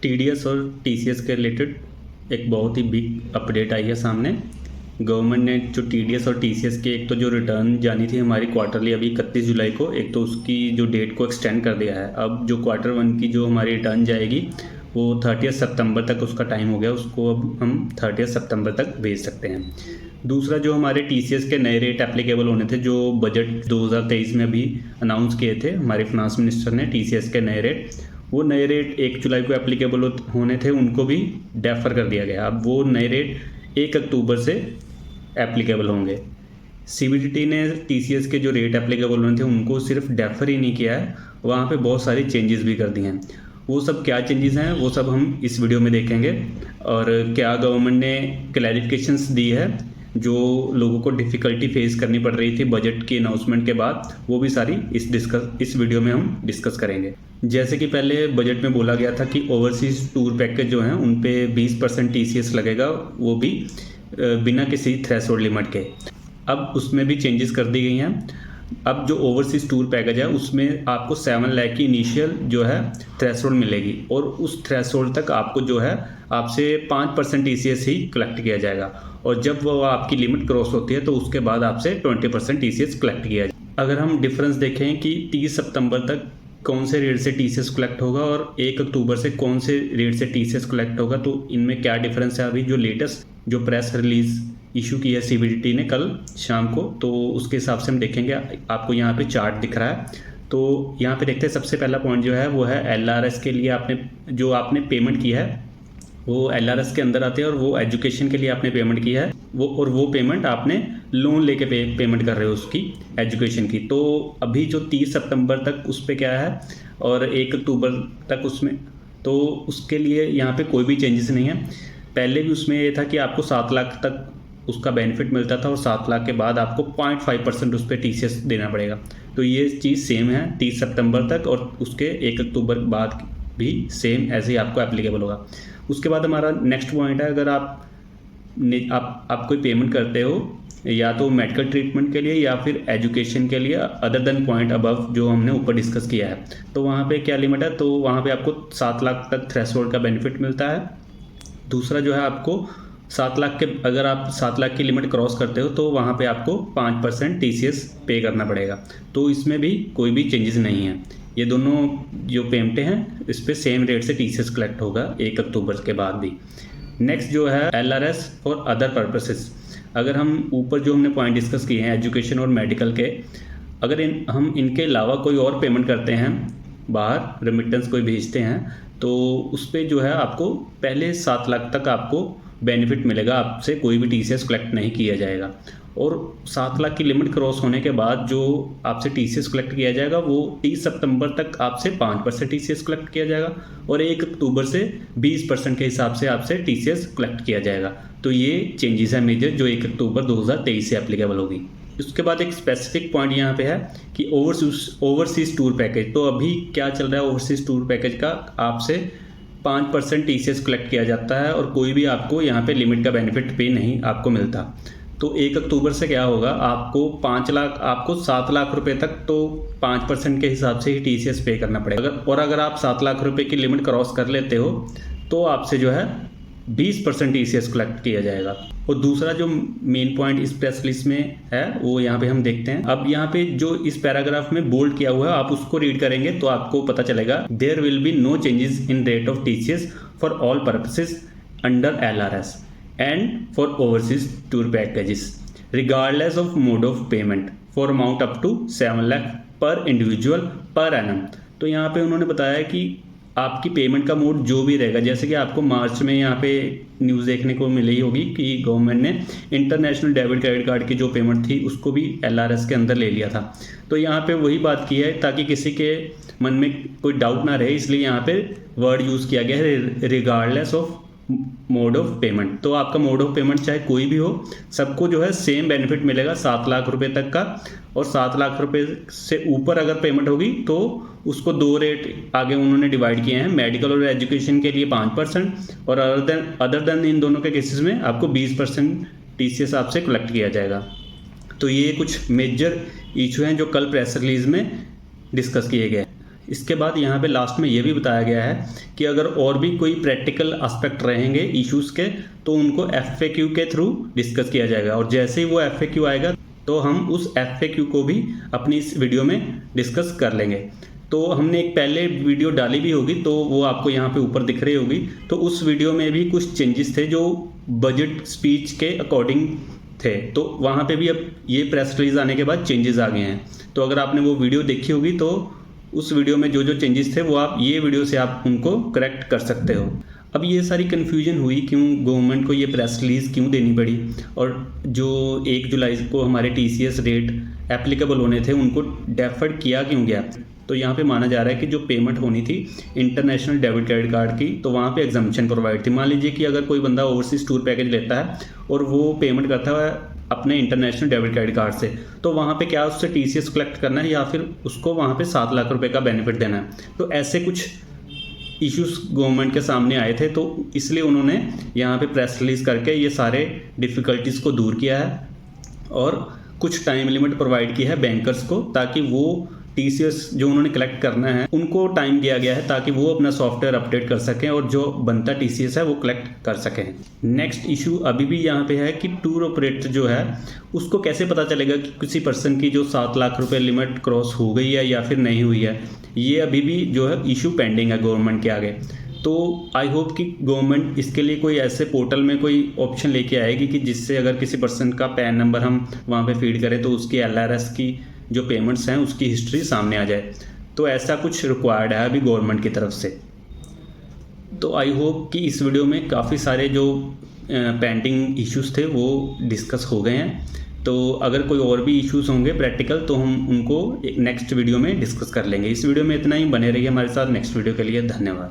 TDS और TCS के related एक बहुत ही बिग अपडेट आई है सामने। गवर्नमेंट ने जो टीडीएस और टीसीएस के एक तो जो रिटर्न जानी थी हमारी क्वार्टरली अभी 31 जुलाई को, एक तो उसकी जो डेट को एक्सटेंड कर दिया है। अब जो क्वार्टर वन की जो हमारी रिटर्न जाएगी वो 30 सितंबर तक उसका टाइम हो गया, उसको अब हम 30 सितंबर तक भेज सकते हैं। दूसरा, जो हमारे टीसीएस के नए रेट एप्लीकेबल होने थे जो बजट 2023 में अभी अनाउंस किए थे हमारे फाइनेंस मिनिस्टर ने, टीसीएस के नए रेट, वो नए रेट 1 जुलाई को एप्लीकेबल होने थे, उनको भी डेफर कर दिया गया। अब वो नए रेट 1 अक्टूबर से एप्लीकेबल होंगे। सीबीडीटी ने टीसीएस के जो रेट एप्लीकेबल होने थे उनको सिर्फ डेफर ही नहीं किया है, वहाँ पे बहुत सारी चेंजेस भी कर दिए हैं। वो सब क्या चेंजेस हैं वो सब हम इस वीडियो में देखेंगे, और क्या गवर्नमेंट ने क्लैरिफिकेशंस दी है जो लोगों को डिफ़िकल्टी फेस करनी पड़ रही थी बजट की अनाउंसमेंट के बाद, वो भी सारी इस वीडियो में हम डिस्कस करेंगे। जैसे कि पहले बजट में बोला गया था कि ओवरसीज़ टूर पैकेज जो हैं उन पे 20% टीसीएस लगेगा, वो भी बिना किसी थ्रेशोल्ड लिमिट के। अब उसमें भी चेंजेस कर दी गई हैं। अब जो ओवरसीज़ टूर पैकेज है उसमें आपको 7 लाख की इनिशियल जो है थ्रेशोल्ड मिलेगी, और उस थ्रेशोल्ड तक आपको जो है आपसे 5% टीसीएस ही कलेक्ट किया जाएगा, और जब वो आपकी लिमिट क्रॉस होती है तो उसके बाद आपसे 20% टीसीएस कलेक्ट किया जाएगा। अगर हम डिफरेंस देखें कि 30 सितंबर तक कौन से रेट से टीसीएस कलेक्ट होगा और 1 अक्टूबर से कौन से रेट से टीसीएस कलेक्ट होगा, तो इनमें क्या डिफरेंस है। अभी जो लेटेस्ट जो प्रेस रिलीज इशू की है सीबीडीटी ने कल शाम को, तो उसके हिसाब से हम देखेंगे। आपको यहाँ पे चार्ट दिख रहा है, तो यहाँ पे देखते हैं सबसे पहला पॉइंट जो है वो है एलआरएस के लिए आपने पेमेंट की है वो एलआरएस के अंदर आते हैं, और वो एजुकेशन के लिए आपने पेमेंट की है वो पेमेंट आपने लोन लेके पेमेंट कर रहे हो उसकी एजुकेशन की। तो अभी जो 30 सितंबर तक उस पर क्या है और 1 अक्टूबर तक उसमें, तो उसके लिए यहाँ पे कोई भी चेंजेस नहीं है। पहले भी उसमें ये था कि आपको 7 लाख तक उसका बेनिफिट मिलता था, और 7 लाख के बाद आपको 0.5% उस पर टीसीएस देना पड़ेगा। तो ये चीज़ सेम है 30 सितंबर तक, और उसके 1 अक्टूबर बाद भी सेम ऐसे ही आपको एप्लीकेबल होगा। उसके बाद हमारा नेक्स्ट पॉइंट है, अगर आप कोई पेमेंट करते हो या तो मेडिकल ट्रीटमेंट के लिए या फिर एजुकेशन के लिए, अदर देन पॉइंट अबव जो हमने ऊपर डिस्कस किया है, तो वहाँ पे क्या लिमिट है, तो वहाँ पे आपको 7 लाख तक थ्रेशोल्ड का बेनिफिट मिलता है। दूसरा जो है आपको 7 लाख के, अगर आप 7 लाख की लिमिट क्रॉस करते हो तो वहाँ पे आपको 5% टीसीएस पे करना पड़ेगा। तो इसमें भी कोई भी चेंजेस नहीं है। ये दोनों जो पेमेंटें हैं इस पर सेम रेट से टीसीएस कलेक्ट होगा 1 अक्टूबर के बाद भी। नेक्स्ट जो है एलआरएस और अदर पर्पसेस। अगर हम ऊपर जो हमने पॉइंट डिस्कस किए हैं एजुकेशन और मेडिकल के, अगर हम इनके अलावा कोई और पेमेंट करते हैं, बाहर रेमिटेंस कोई भेजते हैं, तो उस पर जो है आपको पहले 7 लाख तक आपको बेनिफिट मिलेगा, आपसे कोई भी टीसीएस कलेक्ट नहीं किया जाएगा। और 7 लाख की लिमिट क्रॉस होने के बाद जो आपसे टीसीएस कलेक्ट किया जाएगा वो 30 सितंबर तक आपसे 5% टीसीएस कलेक्ट किया जाएगा, और 1 अक्टूबर से 20% के हिसाब से आपसे टीसीएस कलेक्ट किया जाएगा। तो ये चेंजेस है मेजर जो 1 अक्टूबर 2023 से एप्लीकेबल होगी। उसके बाद एक स्पेसिफिक पॉइंट यहाँ पे है कि ओवरसीज़ टूर पैकेज। तो अभी क्या चल रहा है ओवरसीज़ टूर पैकेज का, आपसे 5% टीसीएस कलेक्ट किया जाता है, और कोई भी आपको यहाँ पे लिमिट का बेनिफिट पे नहीं आपको मिलता। तो 1 अक्टूबर से क्या होगा, आपको 7 लाख रुपए तक तो 5% के हिसाब से ही टीसीएस पे करना पड़ेगा। और अगर आप 7 लाख रुपए की लिमिट क्रॉस कर लेते हो तो आपसे जो है 20% टीसीएस कलेक्ट किया जाएगा। और दूसरा जो मेन पॉइंट इस प्रेस रिलीज में है वो यहाँ पे हम देखते हैं। अब यहाँ पे जो इस पैराग्राफ में बोल्ड किया हुआ है आप उसको रीड करेंगे तो आपको पता चलेगा, there will be no changes in rate of TCS for all purposes under LRS and for overseas tour packages regardless of mode of payment for amount up to 7 lakh per individual per annum। तो यहाँ पे उन्होंने बताया कि आपकी payment का mode जो भी रहेगा, जैसे कि आपको मार्च में यहाँ पे न्यूज़ देखने को मिली होगी कि गवर्नमेंट ने इंटरनेशनल डेबिट क्रेडिट कार्ड की जो पेमेंट थी उसको भी एलआरएस के अंदर ले लिया था। तो यहाँ पे वही बात की है ताकि किसी के मन में कोई डाउट ना रहे, इसलिए यहाँ पे वर्ड यूज़ किया गया है regardless of mode of payment. तो आपका मोड ऑफ पेमेंट चाहे कोई भी हो, सबको जो है सेम बेनिफिट मिलेगा 7 लाख रुपए तक का, और 7 लाख रुपए से ऊपर अगर पेमेंट होगी तो उसको 2 रेट आगे उन्होंने डिवाइड किए हैं, मेडिकल और एजुकेशन के लिए 5%, और अदर देन इन दोनों के केसेस में आपको 20% टीसीएस आपसे कलेक्ट किया जाएगा। तो ये कुछ मेजर इशू हैं जो कल प्रेस रिलीज में डिस्कस किए गए। इसके बाद यहाँ पे लास्ट में ये भी बताया गया है कि अगर और भी कोई प्रैक्टिकल एस्पेक्ट रहेंगे इश्यूज़ के तो उनको FAQ के थ्रू डिस्कस किया जाएगा, और जैसे ही वो FAQ आएगा तो हम उस FAQ को भी अपनी इस वीडियो में डिस्कस कर लेंगे। तो हमने एक पहले वीडियो डाली भी होगी, तो वो आपको यहाँ पे ऊपर दिख रही होगी। तो उस वीडियो में भी कुछ चेंजेस थे जो बजट स्पीच के अकॉर्डिंग थे, तो वहाँ पे भी अब ये प्रेस रिलीज आने के बाद चेंजेस आ गए हैं। तो अगर आपने वो वीडियो देखी होगी तो उस वीडियो में जो जो चेंजेस थे वो आप ये वीडियो से आप उनको करेक्ट कर सकते हो। अब ये सारी कन्फ्यूजन हुई क्यों, गवर्नमेंट को ये प्रेस रिलीज़ क्यों देनी पड़ी, और जो 1 जुलाई को हमारे TCS रेट एप्लीकेबल होने थे उनको डेफर्ड किया क्यों गया। तो यहाँ पे माना जा रहा है कि जो पेमेंट होनी थी इंटरनेशनल डेबिट क्रेडिट कार्ड की, तो वहाँ पे एग्जम्पशन प्रोवाइड थी। मान लीजिए कि अगर कोई बंदा ओवरसीज टूर पैकेज लेता है और वो पेमेंट करता है अपने इंटरनेशनल डेबिट क्रेडिट कार्ड से, तो वहाँ पे क्या उससे TCS कलेक्ट करना है या फिर उसको वहाँ पे 7 लाख रुपए का बेनिफिट देना है। तो ऐसे कुछ इश्यूज गवर्नमेंट के सामने आए थे, तो इसलिए उन्होंने यहाँ पे प्रेस रिलीज करके ये सारे डिफ़िकल्टीज़ को दूर किया है और कुछ टाइम लिमिट प्रोवाइड की है बैंकर्स को, ताकि वो TCS जो उन्होंने कलेक्ट करना है उनको टाइम दिया गया है ताकि वो अपना सॉफ्टवेयर अपडेट कर सकें और जो बनता TCS है वो कलेक्ट कर सकें। नेक्स्ट इशू अभी भी यहाँ पे है कि टूर ऑपरेटर जो है उसको कैसे पता चलेगा कि किसी पर्सन की जो 7 लाख रुपए लिमिट क्रॉस हो गई है या फिर नहीं हुई है। ये अभी भी जो है इशू पेंडिंग है गवर्नमेंट के आगे। तो आई होप कि गवर्नमेंट इसके लिए कोई ऐसे पोर्टल में कोई ऑप्शन लेके आएगी कि जिससे अगर किसी पर्सन का पैन नंबर हम वहाँ पे फीड करें तो उसकी LRS की जो पेमेंट्स हैं उसकी हिस्ट्री सामने आ जाए। तो ऐसा कुछ रिक्वायर्ड है अभी गवर्नमेंट की तरफ से। तो आई होप कि इस वीडियो में काफ़ी सारे जो पेंडिंग इश्यूज थे वो डिस्कस हो गए हैं। तो अगर कोई और भी इश्यूज होंगे प्रैक्टिकल तो हम उनको एक नेक्स्ट वीडियो में डिस्कस कर लेंगे। इस वीडियो में इतना ही, बने रहिए हमारे साथ। नेक्स्ट वीडियो के लिए धन्यवाद।